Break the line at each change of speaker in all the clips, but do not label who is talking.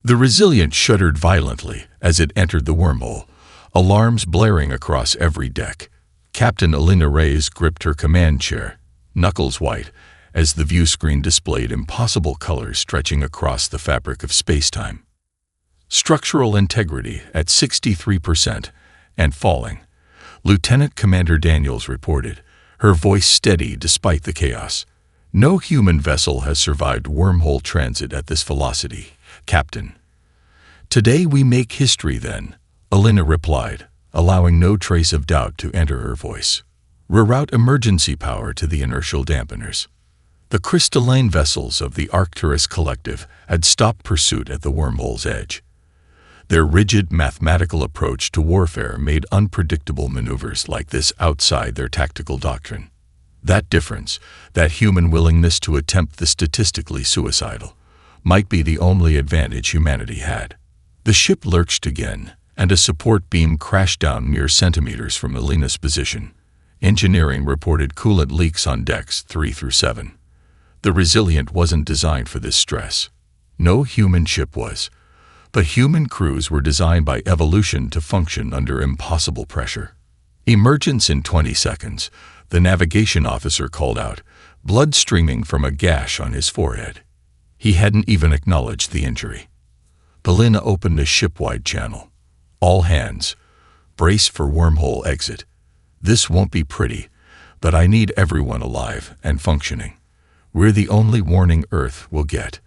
The Resilient shuddered violently as it entered the wormhole, alarms blaring across every deck. Captain Alina Reyes gripped her command chair, knuckles white, as the view screen displayed impossible colors stretching across the fabric of spacetime. Structural integrity at 63% and falling, Lieutenant Commander Daniels reported, her voice steady despite the chaos. No human vessel has survived wormhole transit at this velocity, Captain. Today we make history then, Alina replied, allowing no trace of doubt to enter her voice. Reroute emergency power to the inertial dampeners. The crystalline vessels of the Arcturus Collective had stopped pursuit at the wormhole's edge. Their rigid mathematical approach to warfare made unpredictable maneuvers like this outside their tactical doctrine. That difference, that human willingness to attempt the statistically suicidal, might be the only advantage humanity had. The ship lurched again, and a support beam crashed down mere centimeters from Alina's position. Engineering reported coolant leaks on decks 3 through 7. The Resilient wasn't designed for this stress. No human ship was. But human crews were designed by evolution to function under impossible pressure. Emergence in 20 seconds, the navigation officer called out, blood streaming from a gash on his forehead. He hadn't even acknowledged the injury. Alina opened a ship-wide channel. All hands, brace for wormhole exit. This won't be pretty, but I need everyone alive and functioning. We're the only warning Earth will get.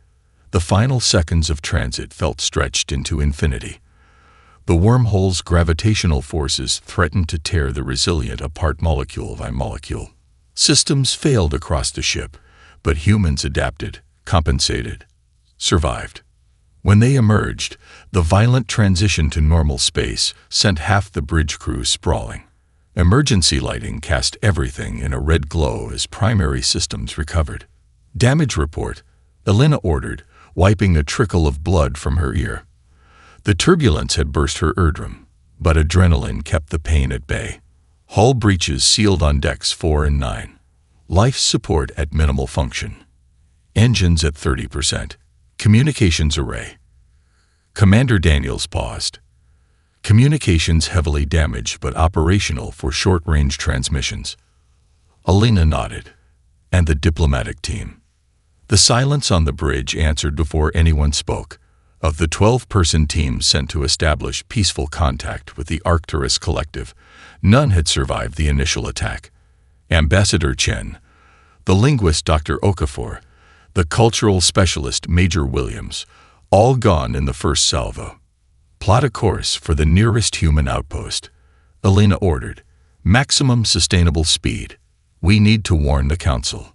The final seconds of transit felt stretched into infinity. The wormhole's gravitational forces threatened to tear the Resilient apart molecule by molecule. Systems failed across the ship, but humans adapted, compensated, survived. When they emerged, the violent transition to normal space sent half the bridge crew sprawling. Emergency lighting cast everything in a red glow as primary systems recovered. Damage report, Alina ordered, wiping a trickle of blood from her ear. The turbulence had burst her eardrum, but adrenaline kept the pain at bay. Hull breaches sealed on decks 4 and 9. Life support at minimal function. Engines at 30%. Communications array. Commander Daniels paused. Communications heavily damaged but operational for short-range transmissions. Alina nodded. And the diplomatic team. The silence on the bridge answered before anyone spoke. Of the 12-person team sent to establish peaceful contact with the Arcturus Collective, none had survived the initial attack. Ambassador Chen, the linguist Dr. Okafor, the cultural specialist Major Williams, all gone in the first salvo. Plot a course for the nearest human outpost, Alina ordered. Maximum sustainable speed. We need to warn the Council.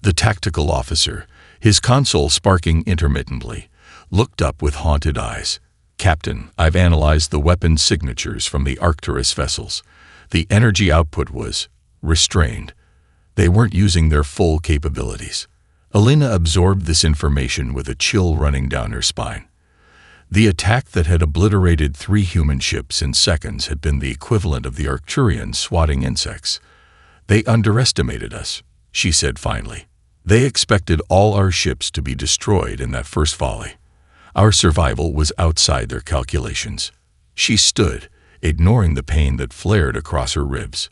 The tactical officer, his console sparking intermittently, looked up with haunted eyes. Captain, I've analyzed the weapon signatures from the Arcturus vessels. The energy output was restrained. They weren't using their full capabilities. Alina absorbed this information with a chill running down her spine. The attack that had obliterated 3 human ships in seconds had been the equivalent of the Arcturians swatting insects. They underestimated us, she said finally. They expected all our ships to be destroyed in that first volley. Our survival was outside their calculations. She stood, ignoring the pain that flared across her ribs.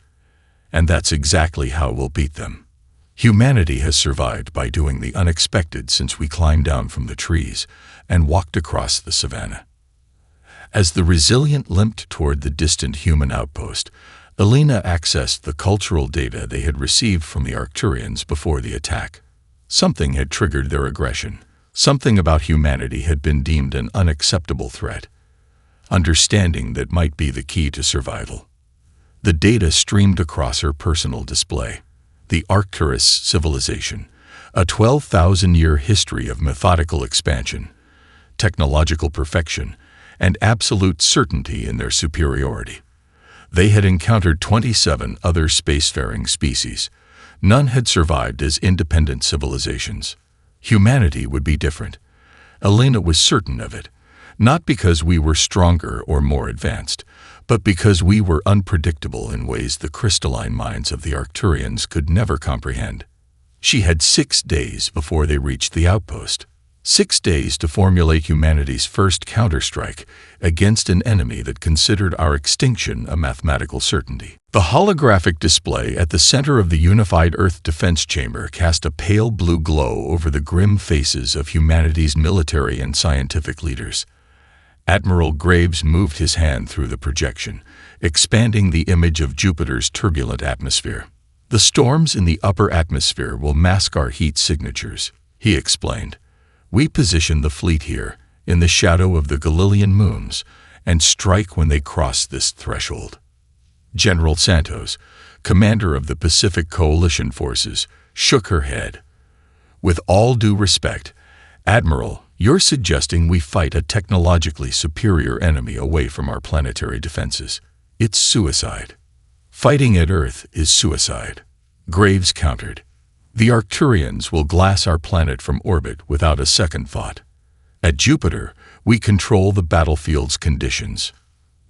And that's exactly how we'll beat them. Humanity has survived by doing the unexpected since we climbed down from the trees and walked across the savannah. As the Resilient limped toward the distant human outpost, Alina accessed the cultural data they had received from the Arcturians before the attack. Something had triggered their aggression. Something about humanity had been deemed an unacceptable threat. Understanding that might be the key to survival. The data streamed across her personal display. The Arcturus civilization, a 12,000-year history of methodical expansion, technological perfection, and absolute certainty in their superiority. They had encountered 27 other spacefaring species. None had survived as independent civilizations. Humanity would be different. Alina was certain of it, not because we were stronger or more advanced, but because we were unpredictable in ways the crystalline minds of the Arcturians could never comprehend. She had 6 days before they reached the outpost. 6 days to formulate humanity's first counterstrike against an enemy that considered our extinction a mathematical certainty. The holographic display at the center of the unified Earth defense chamber cast a pale blue glow over the grim faces of humanity's military and scientific leaders. Admiral Graves moved his hand through the projection, expanding the image of Jupiter's turbulent atmosphere. "The storms in the upper atmosphere will mask our heat signatures," he explained. "We position the fleet here, in the shadow of the Galilean moons, and strike when they cross this threshold." General Santos, commander of the Pacific Coalition forces, shook her head. "With all due respect, Admiral, you're suggesting we fight a technologically superior enemy away from our planetary defenses. It's suicide." "Fighting at Earth is suicide," Graves countered. "The Arcturians will glass our planet from orbit without a second thought. At Jupiter, we control the battlefield's conditions."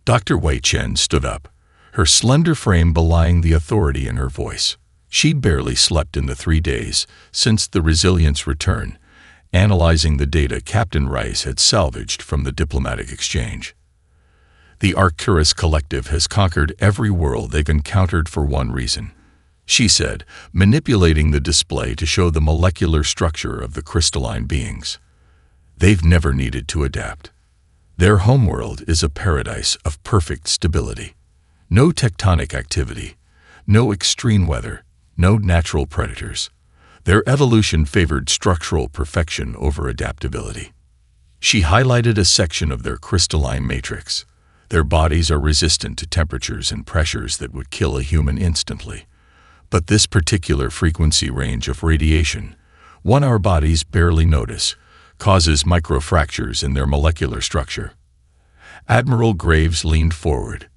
Dr. Wei Chen stood up, her slender frame belying the authority in her voice. She'd barely slept in the 3 days since the Resilience return, analyzing the data Captain Rice had salvaged from the diplomatic exchange. "The Arcturus Collective has conquered every world they've encountered for one reason," she said, manipulating the display to show the molecular structure of the crystalline beings. "They've never needed to adapt. Their homeworld is a paradise of perfect stability. No tectonic activity, no extreme weather, no natural predators. Their evolution favored structural perfection over adaptability." She highlighted a section of their crystalline matrix. "Their bodies are resistant to temperatures and pressures that would kill a human instantly. But this particular frequency range of radiation, one our bodies barely notice, causes microfractures in their molecular structure." Admiral Graves leaned forward.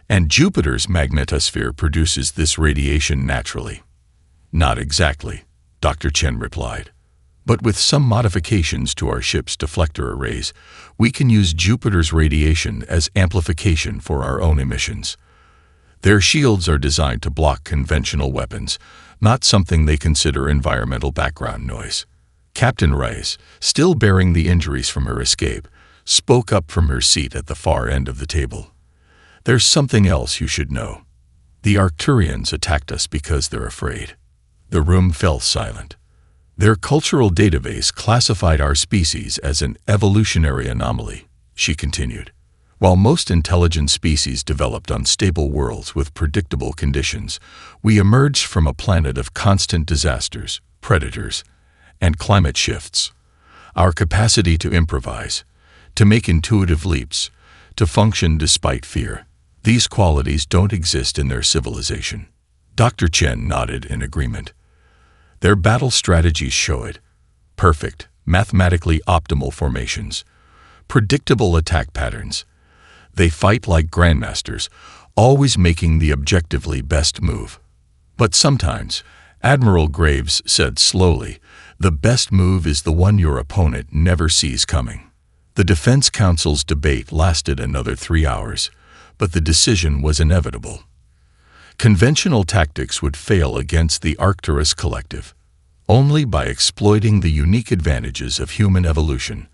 "And Jupiter's magnetosphere produces this radiation naturally." "Not exactly," Dr. Chen replied. "But with some modifications to our ship's deflector arrays, we can use Jupiter's radiation as amplification for our own emissions. Their shields are designed to block conventional weapons, not something they consider environmental background noise." Captain Rice, still bearing the injuries from her escape, spoke up from her seat at the far end of the table. "There's something else you should know. The Arcturians attacked us because they're afraid." The room fell silent. "Their cultural database classified our species as an evolutionary anomaly," she continued. "While most intelligent species developed on stable worlds with predictable conditions, we emerged from a planet of constant disasters, predators, and climate shifts. Our capacity to improvise, to make intuitive leaps, to function despite fear, these qualities don't exist in their civilization." Dr. Chen nodded in agreement. "Their battle strategies show it. Perfect, mathematically optimal formations, predictable attack patterns. They fight like grandmasters, always making the objectively best move. But sometimes," Admiral Graves said slowly, "the best move is the one your opponent never sees coming." The Defense Council's debate lasted another 3 hours, but the decision was inevitable. Conventional tactics would fail against the Arcturus Collective. Only by exploiting the unique advantages of human evolution,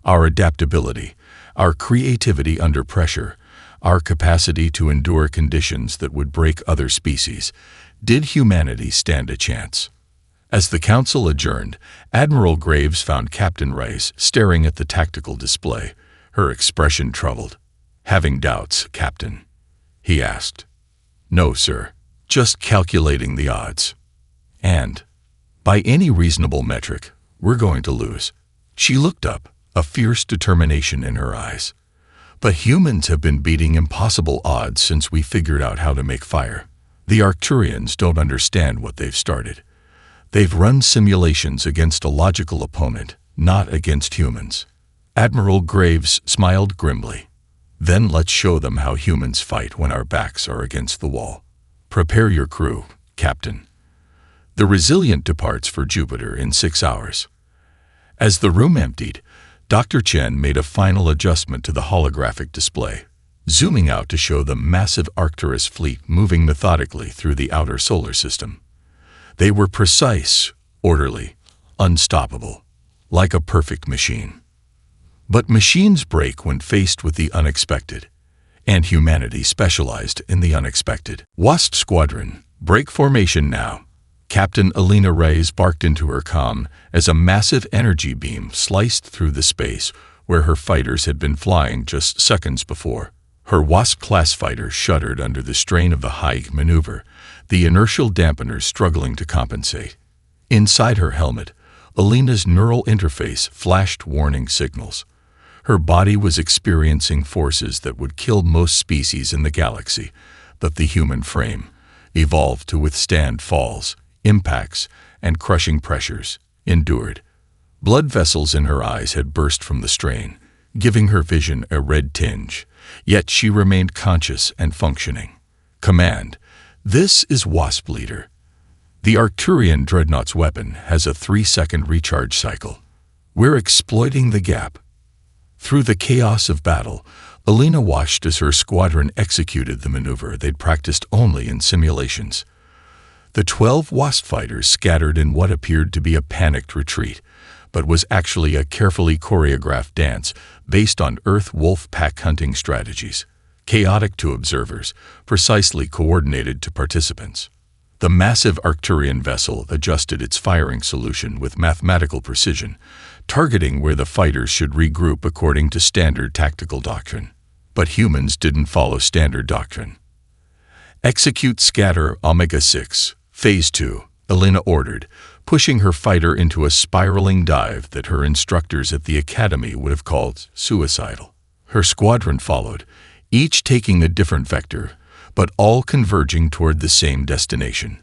our adaptability, our creativity under pressure, our capacity to endure conditions that would break other species, did humanity stand a chance. As the council adjourned, Admiral Graves found Captain Rice staring at the tactical display, her expression troubled. "Having doubts, Captain?" he asked. "No, sir. Just calculating the odds. And, by any reasonable metric, we're going to lose." She looked up, a fierce determination in her eyes. "But humans have been beating impossible odds since we figured out how to make fire. The Arcturians don't understand what they've started. They've run simulations against a logical opponent, not against humans." Admiral Graves smiled grimly. "Then let's show them how humans fight when our backs are against the wall. Prepare your crew, Captain. The Resilient departs for Jupiter in 6 hours." As the room emptied, Dr. Chen made a final adjustment to the holographic display, zooming out to show the massive Arcturus fleet moving methodically through the outer solar system. They were precise, orderly, unstoppable. like a perfect machine. But machines break when faced with the unexpected, and humanity specialized in the unexpected. WASP Squadron, break formation now. Captain Alina Reyes barked into her comm as a massive energy beam sliced through the space where her fighters had been flying just seconds before. Her WASP-class fighter shuddered under the strain of the high maneuver, the inertial dampeners struggling to compensate. Inside her helmet, Alina's neural interface flashed warning signals. Her body was experiencing forces that would kill most species in the galaxy, but the human frame evolved to withstand falls, impacts, and crushing pressures, endured. Blood vessels in her eyes had burst from the strain, giving her vision a red tinge, yet she remained conscious and functioning. Command, this is WASP Leader. The Arcturian Dreadnought's weapon has a 3-second recharge cycle. We're exploiting the gap. Through the chaos of battle, Alina watched as her squadron executed the maneuver they'd practiced only in simulations. The 12 WASP fighters scattered in what appeared to be a panicked retreat, but was actually a carefully choreographed dance based on Earth wolf pack hunting strategies. Chaotic to observers, precisely coordinated to participants. The massive Arcturian vessel adjusted its firing solution with mathematical precision, targeting where the fighters should regroup according to standard tactical doctrine. But humans didn't follow standard doctrine. Execute Scatter Omega-6, Phase 2, Alina ordered, pushing her fighter into a spiraling dive that her instructors at the academy would have called suicidal. Her squadron followed, each taking a different vector, but all converging toward the same destination,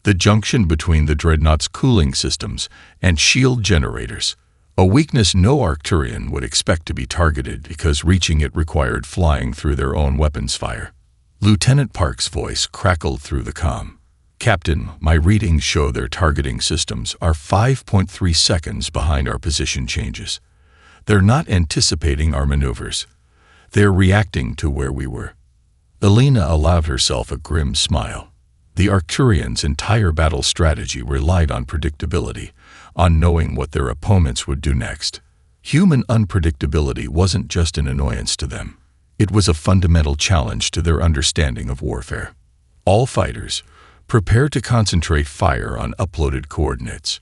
the junction between the Dreadnought's cooling systems and shield generators, a weakness no Arcturian would expect to be targeted because reaching it required flying through their own weapons fire. Lieutenant Park's voice crackled through the comm. Captain, my readings show their targeting systems are 5.3 seconds behind our position changes. They're not anticipating our maneuvers. They're reacting to where we were. Alina allowed herself a grim smile. The Arcturians' entire battle strategy relied on predictability, on knowing what their opponents would do next. Human unpredictability wasn't just an annoyance to them. It was a fundamental challenge to their understanding of warfare. All fighters, prepare to concentrate fire on uploaded coordinates.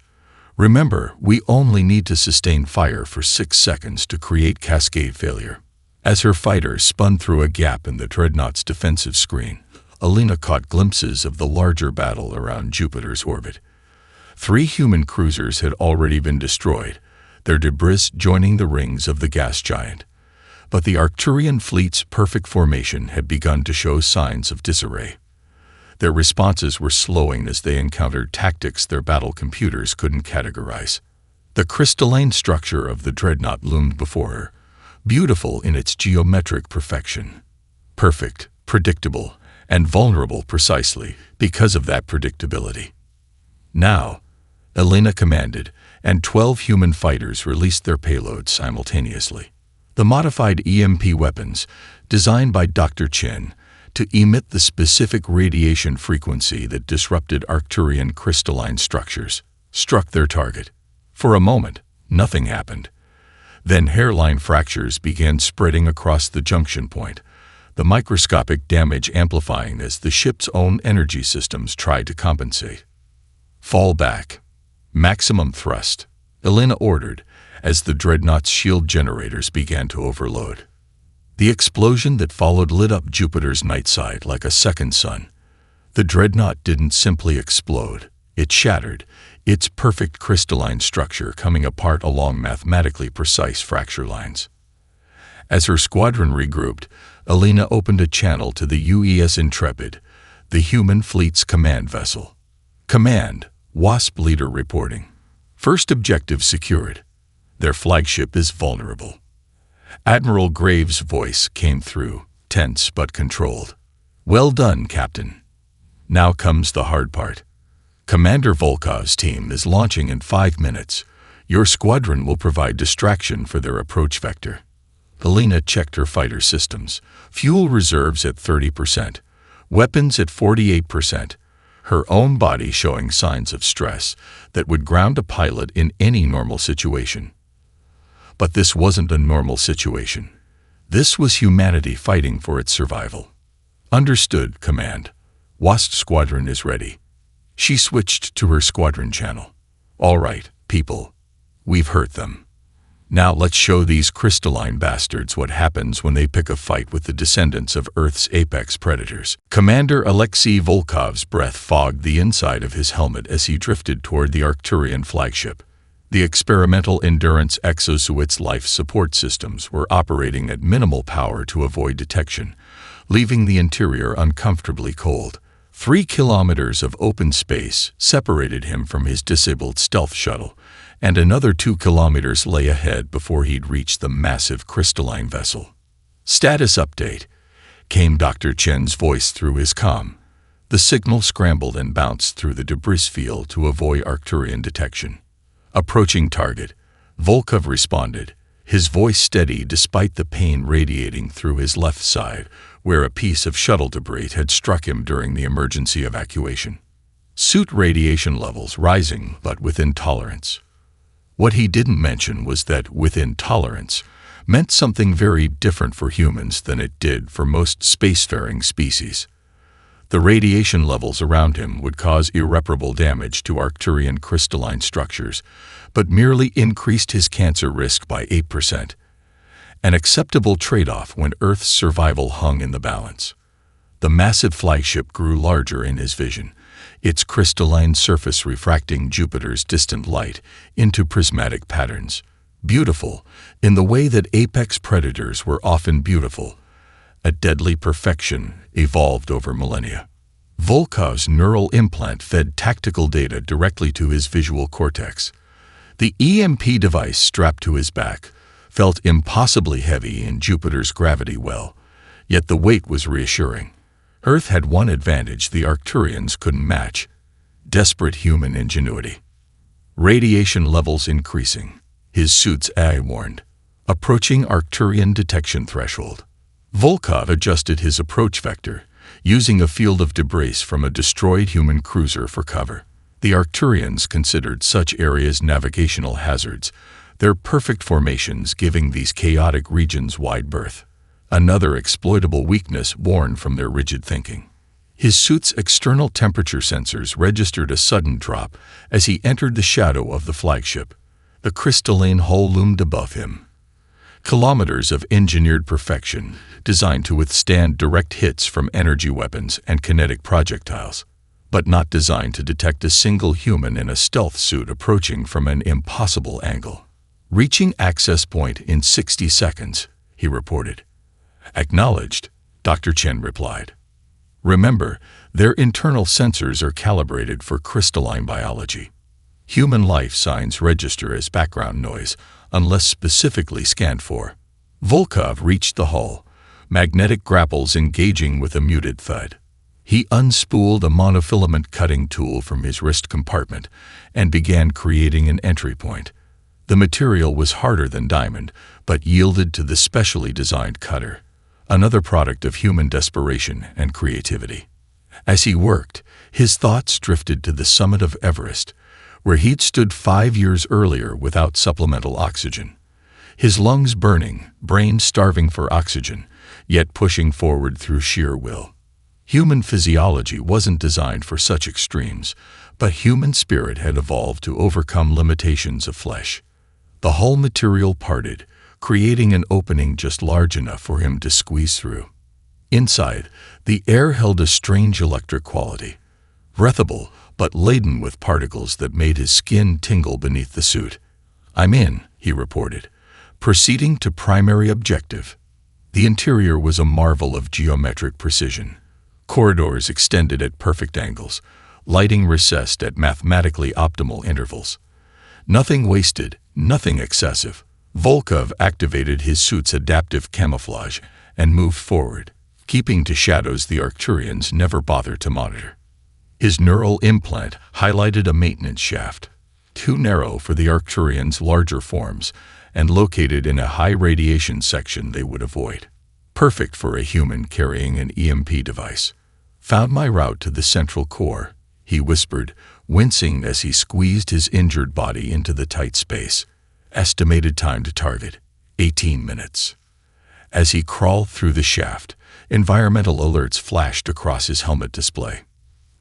Remember, we only need to sustain fire for 6 seconds to create cascade failure. As her fighter spun through a gap in the Dreadnought's defensive screen, Alina caught glimpses of the larger battle around Jupiter's orbit. 3 human cruisers had already been destroyed, their debris joining the rings of the gas giant. But the Arcturian fleet's perfect formation had begun to show signs of disarray. Their responses were slowing as they encountered tactics their battle computers couldn't categorize. The crystalline structure of the Dreadnought loomed before her, beautiful in its geometric perfection. Perfect, predictable, and vulnerable precisely because of that predictability. Now, Alina commanded, and 12 human fighters released their payloads simultaneously. The modified EMP weapons, designed by Dr. Chin to emit the specific radiation frequency that disrupted Arcturian crystalline structures, struck their target. For a moment, nothing happened. Then hairline fractures began spreading across the junction point, the microscopic damage amplifying as the ship's own energy systems tried to compensate. Fall back. Maximum thrust, Alina ordered, as the Dreadnought's shield generators began to overload. The explosion that followed lit up Jupiter's night side like a second sun. The Dreadnought didn't simply explode, it shattered, its perfect crystalline structure coming apart along mathematically precise fracture lines. As her squadron regrouped, Alina opened a channel to the UES Intrepid, the human fleet's command vessel. Command, WASP leader reporting. First objective secured. Their flagship is vulnerable. Admiral Graves' voice came through, tense but controlled. Well done, Captain. Now comes the hard part. Commander Volkov's team is launching in 5 minutes. Your squadron will provide distraction for their approach vector. Alina checked her fighter systems. Fuel reserves at 30%. Weapons at 48%. her own body showing signs of stress that would ground a pilot in any normal situation. But this wasn't a normal situation. This was humanity fighting for its survival. "Understood, Command. WASP Squadron is ready." She switched to her squadron channel. "All right, people. We've hurt them. Now let's show these crystalline bastards what happens when they pick a fight with the descendants of Earth's apex predators." Commander Alexei Volkov's breath fogged the inside of his helmet as he drifted toward the Arcturian flagship. The experimental endurance exosuit's life support systems were operating at minimal power to avoid detection, leaving the interior uncomfortably cold. 3 kilometers of open space separated him from his disabled stealth shuttle, and another 2 kilometers lay ahead before he'd reach the massive crystalline vessel. "Status update," came Dr. Chen's voice through his comm. The signal scrambled and bounced through the debris field to avoid Arcturian detection. "Approaching target," Volkov responded, his voice steady despite the pain radiating through his left side, where a piece of shuttle debris had struck him during the emergency evacuation. Suit radiation levels rising, but within tolerance. What he didn't mention was that within tolerance meant something very different for humans than it did for most spacefaring species. The radiation levels around him would cause irreparable damage to Arcturian crystalline structures, but merely increased his cancer risk by 8%. An acceptable trade-off when Earth's survival hung in the balance. The massive flagship grew larger in his vision, its crystalline surface refracting Jupiter's distant light into prismatic patterns. Beautiful, in the way that apex predators were often beautiful. A deadly perfection evolved over millennia. Volkov's neural implant fed tactical data directly to his visual cortex. The EMP device strapped to his back felt impossibly heavy in Jupiter's gravity well, yet the weight was reassuring. Earth had one advantage the Arcturians couldn't match: desperate human ingenuity. Radiation levels increasing, his suit's eye warned. Approaching Arcturian detection threshold. Volkov adjusted his approach vector, using a field of debris from a destroyed human cruiser for cover. The Arcturians considered such areas navigational hazards, their perfect formations giving these chaotic regions wide berth. Another exploitable weakness born from their rigid thinking. His suit's external temperature sensors registered a sudden drop as he entered the shadow of the flagship. The crystalline hull loomed above him. Kilometers of engineered perfection, designed to withstand direct hits from energy weapons and kinetic projectiles, but not designed to detect a single human in a stealth suit approaching from an impossible angle. "Reaching access point in 60 seconds, he reported. "Acknowledged," Dr. Chen replied. "Remember, their internal sensors are calibrated for crystalline biology. Human life signs register as background noise, unless specifically scanned for." Volkov reached the hull, magnetic grapples engaging with a muted thud. He unspooled a monofilament cutting tool from his wrist compartment and began creating an entry point. The material was harder than diamond, but yielded to the specially designed cutter, another product of human desperation and creativity. As he worked, his thoughts drifted to the summit of Everest, where he'd stood 5 years earlier without supplemental oxygen. His lungs burning, brain starving for oxygen, yet pushing forward through sheer will. Human physiology wasn't designed for such extremes, but human spirit had evolved to overcome limitations of flesh. The hull material parted, creating an opening just large enough for him to squeeze through. Inside, the air held a strange electric quality, breathable but laden with particles that made his skin tingle beneath the suit. "I'm in," he reported, proceeding to primary objective. The interior was a marvel of geometric precision. Corridors extended at perfect angles, lighting recessed at mathematically optimal intervals. Nothing wasted, nothing excessive. Volkov activated his suit's adaptive camouflage and moved forward, keeping to shadows the Arcturians never bothered to monitor. His neural implant highlighted a maintenance shaft, too narrow for the Arcturians' larger forms and located in a high-radiation section they would avoid. Perfect for a human carrying an EMP device. "Found my route to the central core," he whispered, wincing as he squeezed his injured body into the tight space. Estimated time to target, 18 minutes. As he crawled through the shaft, environmental alerts flashed across his helmet display.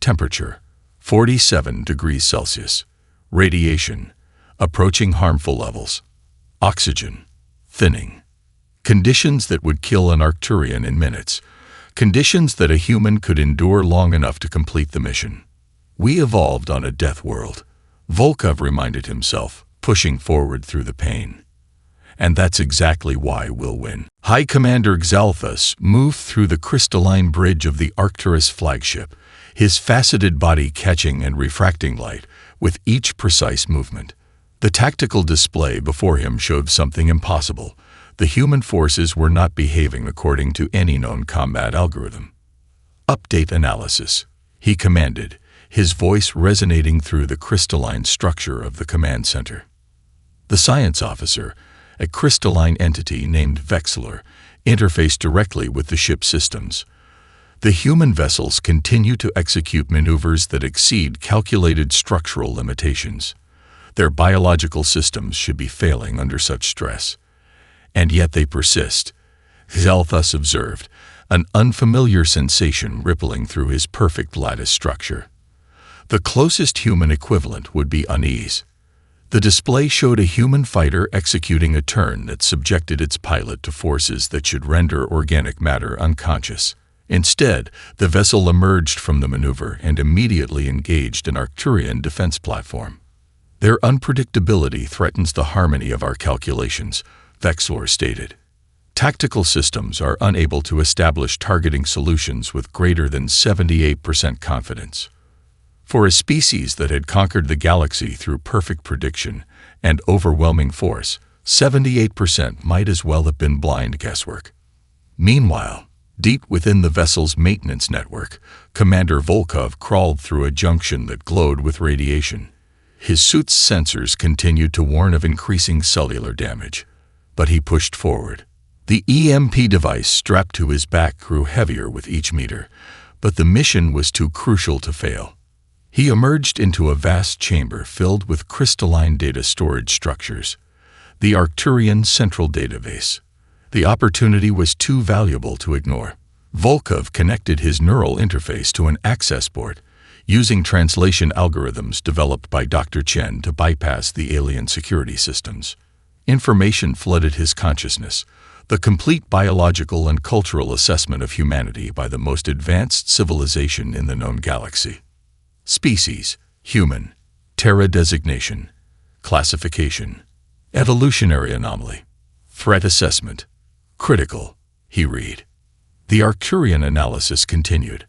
Temperature, 47 degrees Celsius. Radiation, approaching harmful levels. Oxygen, thinning. Conditions that would kill an Arcturian in minutes. Conditions that a human could endure long enough to complete the mission. We evolved on a death world, Volkov reminded himself, pushing forward through the pain. And that's exactly why we'll win. High Commander Xalthus moved through the crystalline bridge of the Arcturus flagship, his faceted body catching and refracting light with each precise movement. The tactical display before him showed something impossible. The human forces were not behaving according to any known combat algorithm. Update analysis, he commanded, his voice resonating through the crystalline structure of the command center. The science officer, a crystalline entity named Vexler, interfaced directly with the ship systems. The human vessels continue to execute maneuvers that exceed calculated structural limitations. Their biological systems should be failing under such stress. And yet they persist, Xalthus observed, an unfamiliar sensation rippling through his perfect lattice structure. The closest human equivalent would be unease. The display showed a human fighter executing a turn that subjected its pilot to forces that should render organic matter unconscious. Instead, the vessel emerged from the maneuver and immediately engaged an Arcturian defense platform. Their unpredictability threatens the harmony of our calculations, Vexler stated. Tactical systems are unable to establish targeting solutions with greater than 78% confidence. For a species that had conquered the galaxy through perfect prediction and overwhelming force, 78% might as well have been blind guesswork. Meanwhile, deep within the vessel's maintenance network, Commander Volkov crawled through a junction that glowed with radiation. His suit's sensors continued to warn of increasing cellular damage, but he pushed forward. The EMP device strapped to his back grew heavier with each meter, but the mission was too crucial to fail. He emerged into a vast chamber filled with crystalline data storage structures, the Arcturian Central Database. The opportunity was too valuable to ignore. Volkov connected his neural interface to an access port, using translation algorithms developed by Dr. Chen to bypass the alien security systems. Information flooded his consciousness, the complete biological and cultural assessment of humanity by the most advanced civilization in the known galaxy. Species, human, Terra designation, classification, evolutionary anomaly, threat assessment, critical, he read. The Arcturian analysis continued.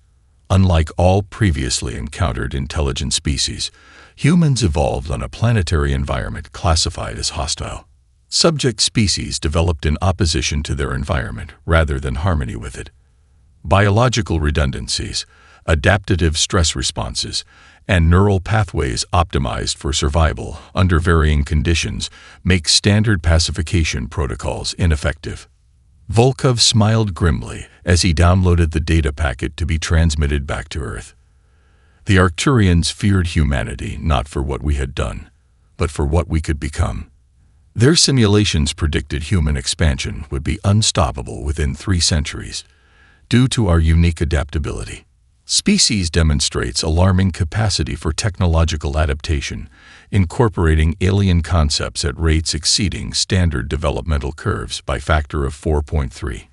Unlike all previously encountered intelligent species, humans evolved on a planetary environment classified as hostile. Subject species developed in opposition to their environment rather than harmony with it. Biological redundancies, adaptive stress responses, and neural pathways optimized for survival under varying conditions make standard pacification protocols ineffective. Volkov smiled grimly as he downloaded the data packet to be transmitted back to Earth. The Arcturians feared humanity not for what we had done, but for what we could become. Their simulations predicted human expansion would be unstoppable within 3 centuries, due to our unique adaptability. Species demonstrates alarming capacity for technological adaptation, incorporating alien concepts at rates exceeding standard developmental curves by factor of 4.3.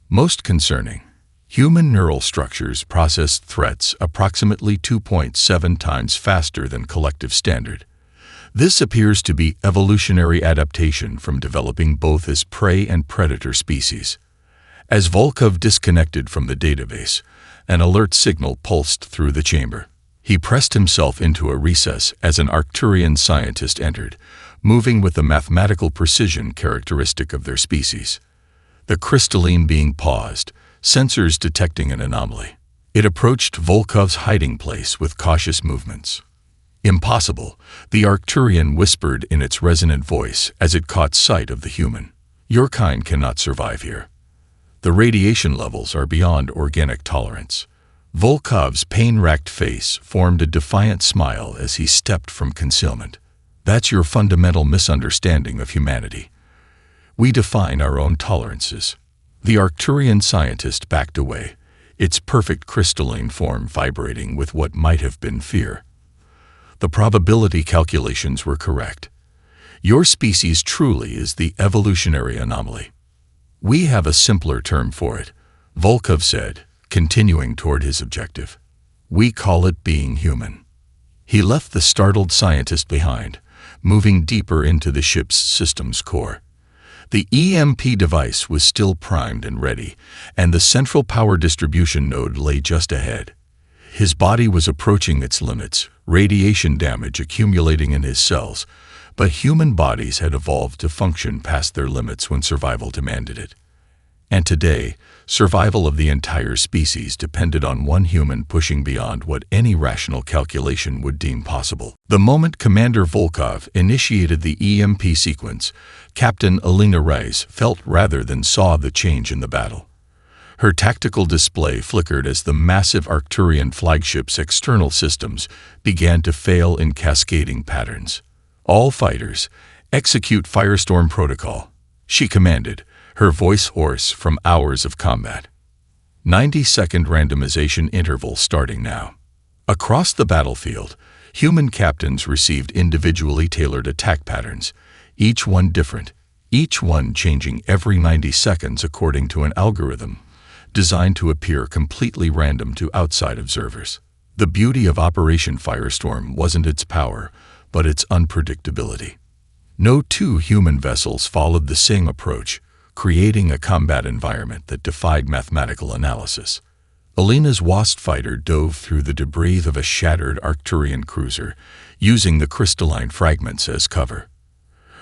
Most concerning, human neural structures process threats approximately 2.7 times faster than collective standard. This appears to be evolutionary adaptation from developing both as prey and predator species. As Volkov disconnected from the database, an alert signal pulsed through the chamber. He pressed himself into a recess as an Arcturian scientist entered, moving with the mathematical precision characteristic of their species. The crystalline being paused, sensors detecting an anomaly. It approached Volkov's hiding place with cautious movements. "Impossible," the Arcturian whispered in its resonant voice as it caught sight of the human. "Your kind cannot survive here. The radiation levels are beyond organic tolerance. Volkov's pain-racked face formed a defiant smile as he stepped from concealment. That's your fundamental misunderstanding of humanity. We define our own tolerances. The Arcturian scientist backed away, its perfect crystalline form vibrating with what might have been fear. The probability calculations were correct. Your species truly is the evolutionary anomaly. We have a simpler term for it, Volkov said, continuing toward his objective. We call it being human. He left the startled scientist behind, moving deeper into the ship's systems core. The EMP device was still primed and ready, and the central power distribution node lay just ahead. His body was approaching its limits, radiation damage accumulating in his cells, but human bodies had evolved to function past their limits when survival demanded it. And today, survival of the entire species depended on one human pushing beyond what any rational calculation would deem possible. The moment Commander Volkov initiated the EMP sequence, Captain Alina Reyes felt rather than saw the change in the battle. Her tactical display flickered as the massive Arcturian flagship's external systems began to fail in cascading patterns. All fighters, execute Firestorm Protocol, she commanded, her voice hoarse from hours of combat. 90-second randomization interval starting now. Across the battlefield, human captains received individually tailored attack patterns, each one different, each one changing every 90 seconds according to an algorithm designed to appear completely random to outside observers. The beauty of Operation Firestorm wasn't its power, but its unpredictability. No two human vessels followed the same approach, creating a combat environment that defied mathematical analysis. Alina's Wasp fighter dove through the debris of a shattered Arcturian cruiser, using the crystalline fragments as cover.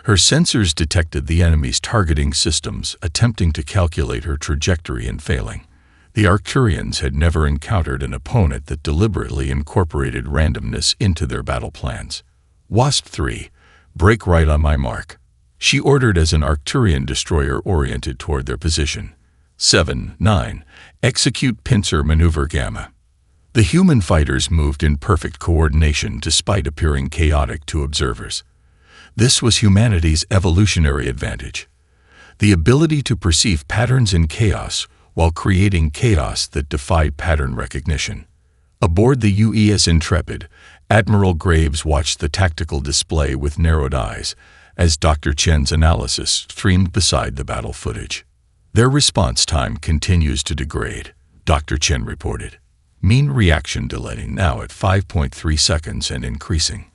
Her sensors detected the enemy's targeting systems, attempting to calculate her trajectory and failing. The Arcturians had never encountered an opponent that deliberately incorporated randomness into their battle plans. Wasp 3, break right on my mark, she ordered as an Arcturian destroyer oriented toward their position. 7-9, execute pincer maneuver Gamma. The human fighters moved in perfect coordination despite appearing chaotic to observers. This was humanity's evolutionary advantage, the ability to perceive patterns in chaos while creating chaos that defied pattern recognition. Aboard the UES Intrepid, Admiral Graves watched the tactical display with narrowed eyes as Dr. Chen's analysis streamed beside the battle footage. Their response time continues to degrade, Dr. Chen reported. Mean reaction delay now at 5.3 seconds and increasing.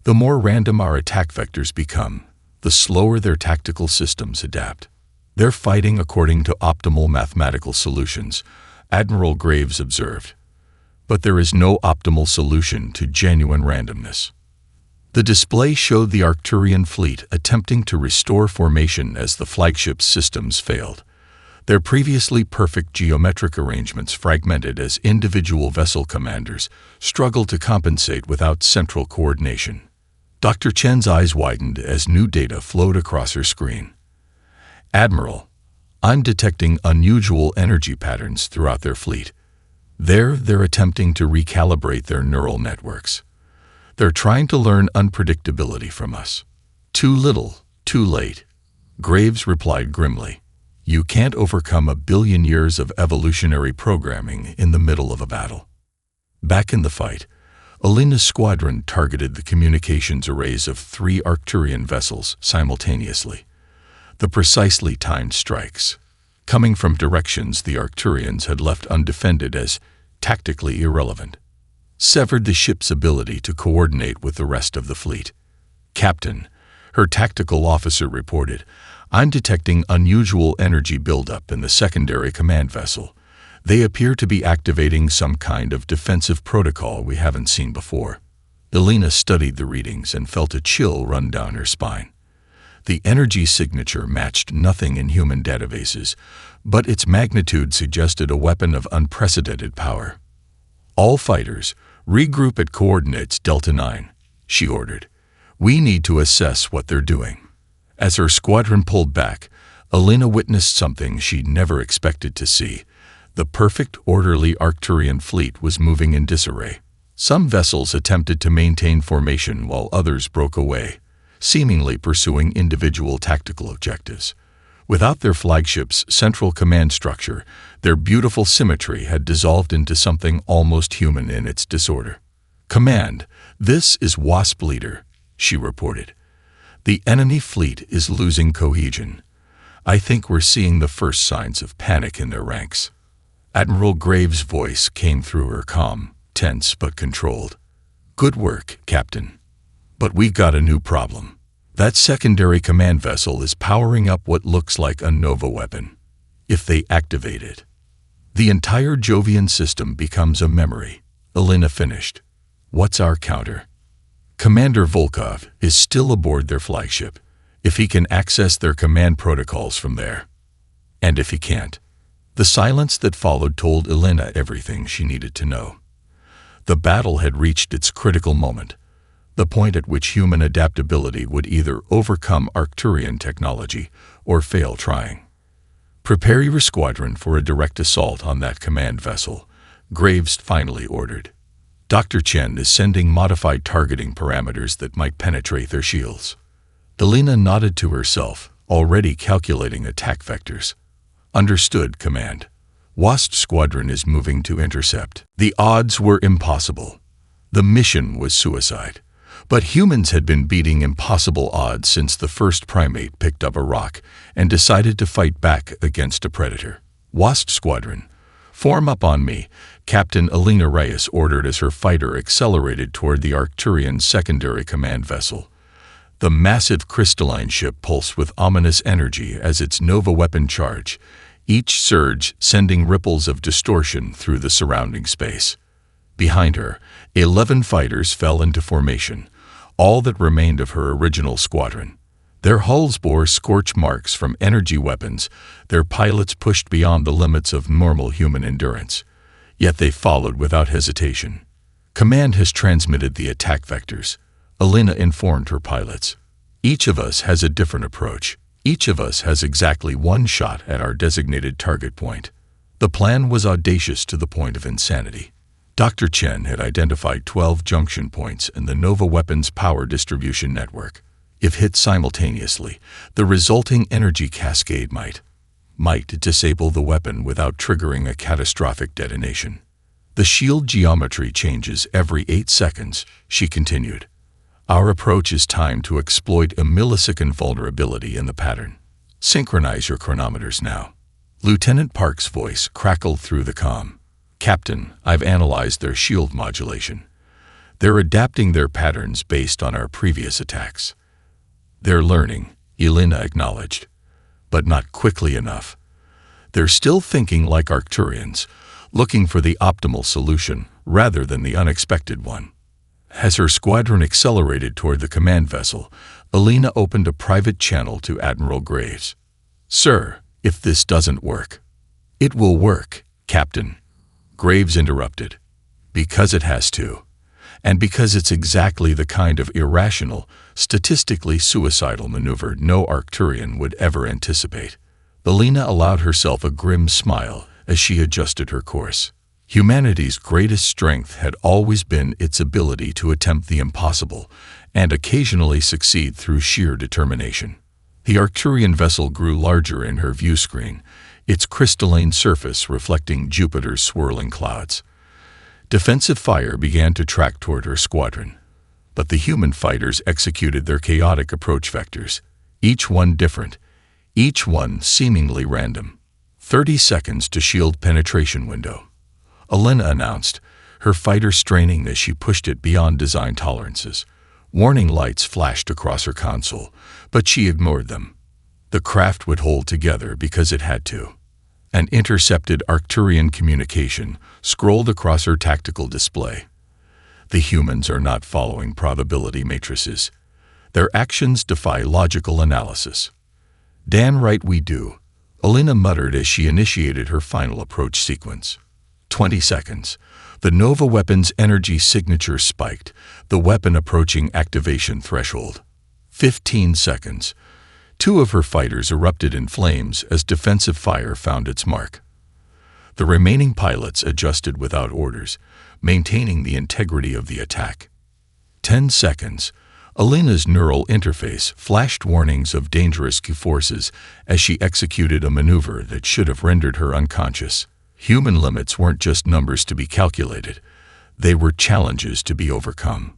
The more random our attack vectors become, the slower their tactical systems adapt. They're fighting according to optimal mathematical solutions, Admiral Graves observed. But there is no optimal solution to genuine randomness. The display showed the Arcturian fleet attempting to restore formation as the flagship's systems failed. Their previously perfect geometric arrangements fragmented as individual vessel commanders struggled to compensate without central coordination. Dr. Chen's eyes widened as new data flowed across her screen. Admiral, I'm detecting unusual energy patterns throughout their fleet. They're attempting to recalibrate their neural networks. They're trying to learn unpredictability from us. Too little, too late. Graves replied grimly. You can't overcome 1 billion years of evolutionary programming in the middle of a battle. Back in the fight, Alina's squadron targeted the communications arrays of 3 Arcturian vessels simultaneously. The precisely timed strikes, coming from directions the Arcturians had left undefended as tactically irrelevant, severed the ship's ability to coordinate with the rest of the fleet. Captain, her tactical officer reported, I'm detecting unusual energy buildup in the secondary command vessel. They appear to be activating some kind of defensive protocol we haven't seen before. Alina studied the readings and felt a chill run down her spine. The energy signature matched nothing in human databases, but its magnitude suggested a weapon of unprecedented power. All fighters, regroup at coordinates Delta 9, she ordered. We need to assess what they're doing. As her squadron pulled back, Alina witnessed something she'd never expected to see, The perfect, orderly Arcturian fleet was moving in disarray. Some vessels attempted to maintain formation while others broke away, seemingly pursuing individual tactical objectives. Without their flagship's central command structure, their beautiful symmetry had dissolved into something almost human in its disorder. "Command, this is WASP Leader," she reported. "The enemy fleet is losing cohesion. I think we're seeing the first signs of panic in their ranks." Admiral Graves' voice came through her calm, tense but controlled. "Good work, Captain. But we got a new problem. That secondary command vessel is powering up what looks like a Nova weapon. If they activate it, the entire Jovian system becomes a memory." Elena finished. "What's our counter?" "Commander Volkov is still aboard their flagship, if he can access their command protocols from there. And if he can't." The silence that followed told Elena everything she needed to know. The battle had reached its critical moment, the point at which human adaptability would either overcome Arcturian technology or fail trying. "Prepare your squadron for a direct assault on that command vessel," Graves finally ordered. "Dr. Chen is sending modified targeting parameters that might penetrate their shields." Elena nodded to herself, already calculating attack vectors. "Understood, Command. WASP Squadron is moving to intercept." The odds were impossible. The mission was suicide. But humans had been beating impossible odds since the first primate picked up a rock and decided to fight back against a predator. "WASP Squadron, form up on me," Captain Elena Reyes ordered as her fighter accelerated toward the Arcturian secondary command vessel. The massive crystalline ship pulsed with ominous energy as its Nova weapon charged, each surge sending ripples of distortion through the surrounding space. Behind her, 11 fighters fell into formation, all that remained of her original squadron. Their hulls bore scorch marks from energy weapons, their pilots pushed beyond the limits of normal human endurance. Yet they followed without hesitation. "Command has transmitted the attack vectors," Elena informed her pilots. "Each of us has a different approach. Each of us has exactly one shot at our designated target point." The plan was audacious to the point of insanity. Dr. Chen had identified 12 junction points in the Nova weapons power distribution network. If hit simultaneously, the resulting energy cascade might disable the weapon without triggering a catastrophic detonation. "The shield geometry changes every 8 seconds, she continued. "Our approach is timed to exploit a millisecond vulnerability in the pattern. Synchronize your chronometers now." Lieutenant Park's voice crackled through the comm. "Captain, I've analyzed their shield modulation. They're adapting their patterns based on our previous attacks." "They're learning," Elena acknowledged, "but not quickly enough. They're still thinking like Arcturians, looking for the optimal solution rather than the unexpected one." As her squadron accelerated toward the command vessel, Elena opened a private channel to Admiral Graves. "Sir, if this doesn't work—" "It will work, Captain," Graves interrupted. "Because it has to. And because it's exactly the kind of irrational, statistically suicidal maneuver no Arcturian would ever anticipate." Elena allowed herself a grim smile as she adjusted her course. Humanity's greatest strength had always been its ability to attempt the impossible and occasionally succeed through sheer determination. The Arcturian vessel grew larger in her view screen, its crystalline surface reflecting Jupiter's swirling clouds. Defensive fire began to track toward her squadron, but the human fighters executed their chaotic approach vectors, each one different, each one seemingly random. 30 seconds to shield penetration window," Elena announced, her fighter straining as she pushed it beyond design tolerances. Warning lights flashed across her console, but she ignored them. The craft would hold together because it had to. An intercepted Arcturian communication scrolled across her tactical display. "The humans are not following probability matrices. Their actions defy logical analysis." "Damn right we do," Elena muttered as she initiated her final approach sequence. 20 seconds. The Nova weapon's energy signature spiked, the weapon approaching activation threshold. 15 seconds. 2 of her fighters erupted in flames as defensive fire found its mark. The remaining pilots adjusted without orders, maintaining the integrity of the attack. 10 seconds. Alina's neural interface flashed warnings of dangerous Q-forces as she executed a maneuver that should have rendered her unconscious. Human limits weren't just numbers to be calculated. They were challenges to be overcome.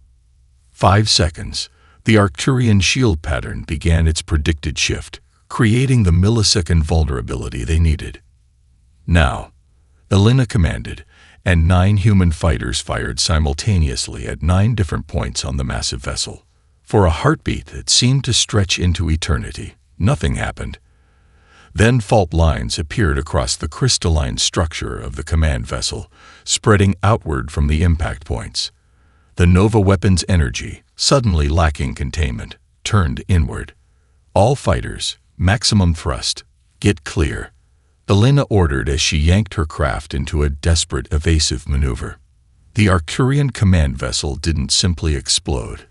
5 seconds. The Arcturian shield pattern began its predicted shift, creating the millisecond vulnerability they needed. Now, Alina commanded, and 9 human fighters fired simultaneously at 9 different points on the massive vessel. For a heartbeat that seemed to stretch into eternity, nothing happened. Then fault lines appeared across the crystalline structure of the command vessel, spreading outward from the impact points. The Nova weapon's energy, suddenly lacking containment, turned inward. All fighters, maximum thrust, get clear. Alina ordered as she yanked her craft into a desperate evasive maneuver. The Arcturian command vessel didn't simply explode.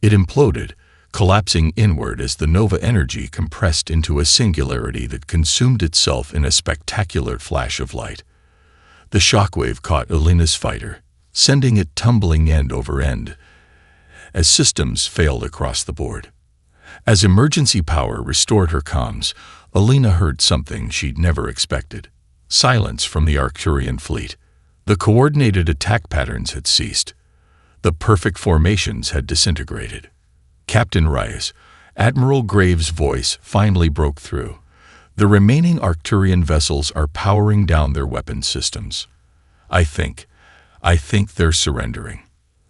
It imploded, collapsing inward as the Nova energy compressed into a singularity that consumed itself in a spectacular flash of light. The shockwave caught Alina's fighter, sending it tumbling end over end, as systems failed across the board. As emergency power restored her comms, Alina heard something she'd never expected. Silence from the Arcturian fleet. The coordinated attack patterns had ceased. The perfect formations had disintegrated. Captain Reyes, Admiral Graves' voice finally broke through. The remaining Arcturian vessels are powering down their weapon systems. I think they're surrendering.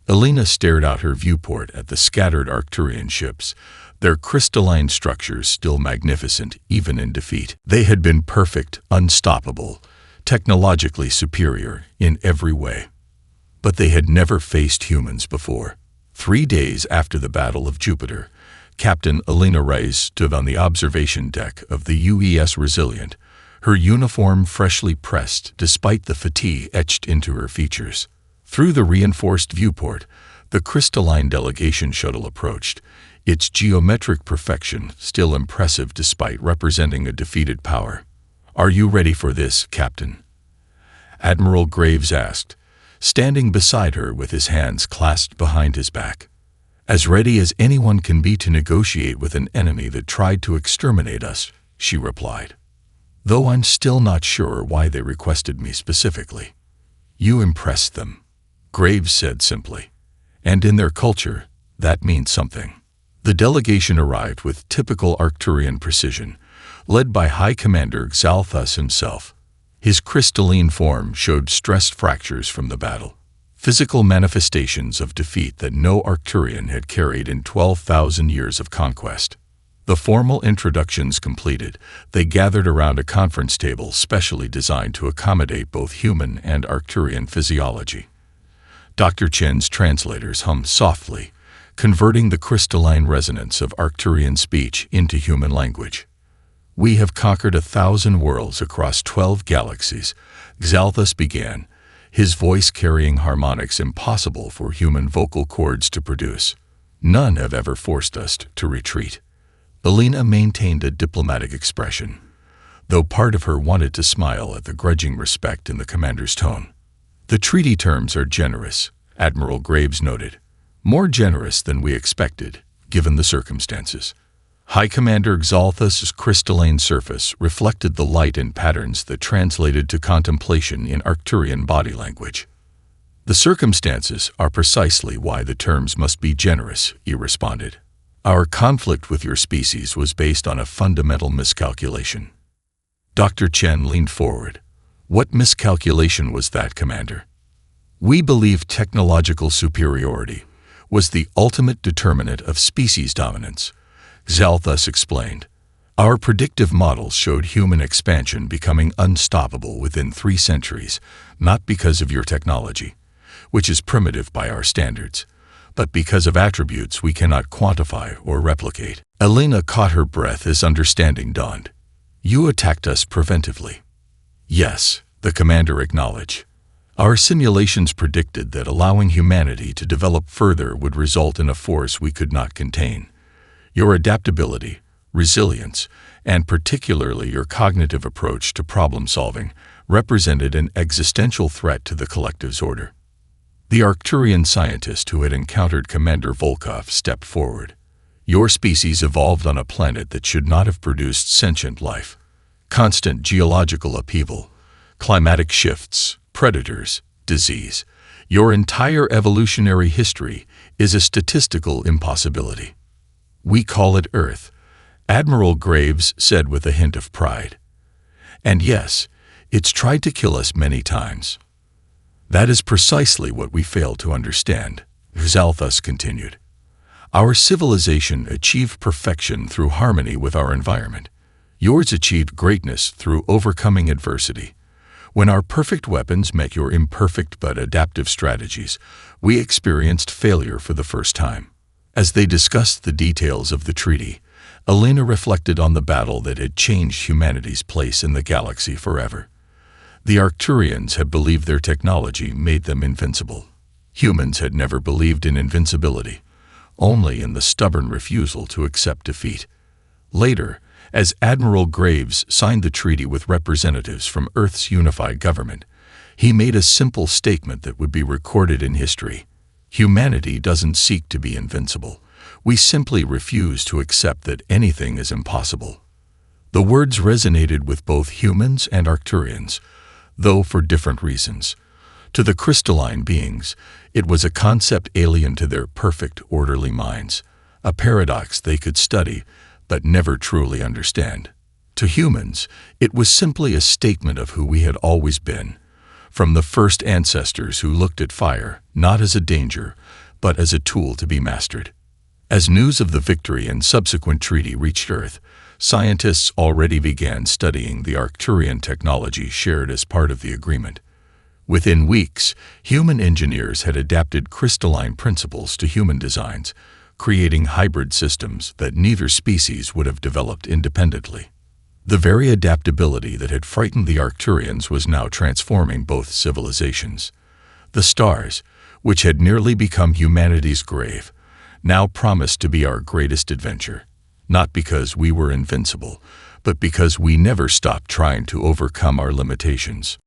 Alina stared out her viewport at the scattered Arcturian ships, their crystalline structures still magnificent even in defeat. They had been perfect, unstoppable, technologically superior in every way. But they had never faced humans before. 3 days after the Battle of Jupiter, Captain Alina Reyes stood on the observation deck of the UES Resilient, her uniform freshly pressed despite the fatigue etched into her features. Through the reinforced viewport, the crystalline delegation shuttle approached, its geometric perfection still impressive despite representing a defeated power. "Are you ready for this, Captain?" Admiral Graves asked, standing beside her with his hands clasped behind his back. "As ready as anyone can be to negotiate with an enemy that tried to exterminate us," she replied. "Though I'm still not sure why they requested me specifically." "You impressed them," Graves said simply. "And in their culture, that means something." The delegation arrived with typical Arcturian precision, led by High Commander Xalthus himself. His crystalline form showed stressed fractures from the battle, physical manifestations of defeat that no Arcturian had carried in 12,000 years of conquest. The formal introductions completed, they gathered around a conference table specially designed to accommodate both human and Arcturian physiology. Dr. Chen's translators hummed softly, converting the crystalline resonance of Arcturian speech into human language. "We have conquered 1,000 worlds across 12 galaxies," Xalthus began, his voice carrying harmonics impossible for human vocal cords to produce. "None have ever forced us to retreat." Alina maintained a diplomatic expression, though part of her wanted to smile at the grudging respect in the commander's tone. "The treaty terms are generous," Admiral Graves noted. "More generous than we expected, given the circumstances." High Commander Xalthus' crystalline surface reflected the light in patterns that translated to contemplation in Arcturian body language. "The circumstances are precisely why the terms must be generous," he responded. "Our conflict with your species was based on a fundamental miscalculation." Dr. Chen leaned forward. "What miscalculation was that, Commander?" "We believed technological superiority was the ultimate determinant of species dominance," Xalthus explained. "Our predictive models showed human expansion becoming unstoppable within 3 centuries, not because of your technology, which is primitive by our standards, but because of attributes we cannot quantify or replicate." Alina caught her breath as understanding dawned. "You attacked us preventively." "Yes," the commander acknowledged. "Our simulations predicted that allowing humanity to develop further would result in a force we could not contain. Your adaptability, resilience, and particularly your cognitive approach to problem-solving, represented an existential threat to the collective's order. The Arcturian scientist who had encountered Commander Volkov stepped forward. Your species evolved on a planet that should not have produced sentient life. Constant geological upheaval, climatic shifts, predators, disease. Your entire evolutionary history is a statistical impossibility. We call it Earth, Admiral Graves said with a hint of pride. And yes, it's tried to kill us many times. That is precisely what we fail to understand, Zalthus continued. Our civilization achieved perfection through harmony with our environment. Yours achieved greatness through overcoming adversity. When our perfect weapons met your imperfect but adaptive strategies, we experienced failure for the first time. As they discussed the details of the treaty, Elena reflected on the battle that had changed humanity's place in the galaxy forever. The Arcturians had believed their technology made them invincible. Humans had never believed in invincibility, only in the stubborn refusal to accept defeat. Later, as Admiral Graves signed the treaty with representatives from Earth's unified government, he made a simple statement that would be recorded in history. Humanity doesn't seek to be invincible. We simply refuse to accept that anything is impossible. The words resonated with both humans and Arcturians, though for different reasons. To the crystalline beings, it was a concept alien to their perfect, orderly minds, a paradox they could study but never truly understand. To humans, it was simply a statement of who we had always been, from the first ancestors who looked at fire not as a danger, but as a tool to be mastered. As news of the victory and subsequent treaty reached Earth, scientists already began studying the Arcturian technology shared as part of the agreement. Within weeks, human engineers had adapted crystalline principles to human designs, creating hybrid systems that neither species would have developed independently. The very adaptability that had frightened the Arcturians was now transforming both civilizations. The stars, which had nearly become humanity's grave, now promised to be our greatest adventure, not because we were invincible, but because we never stopped trying to overcome our limitations.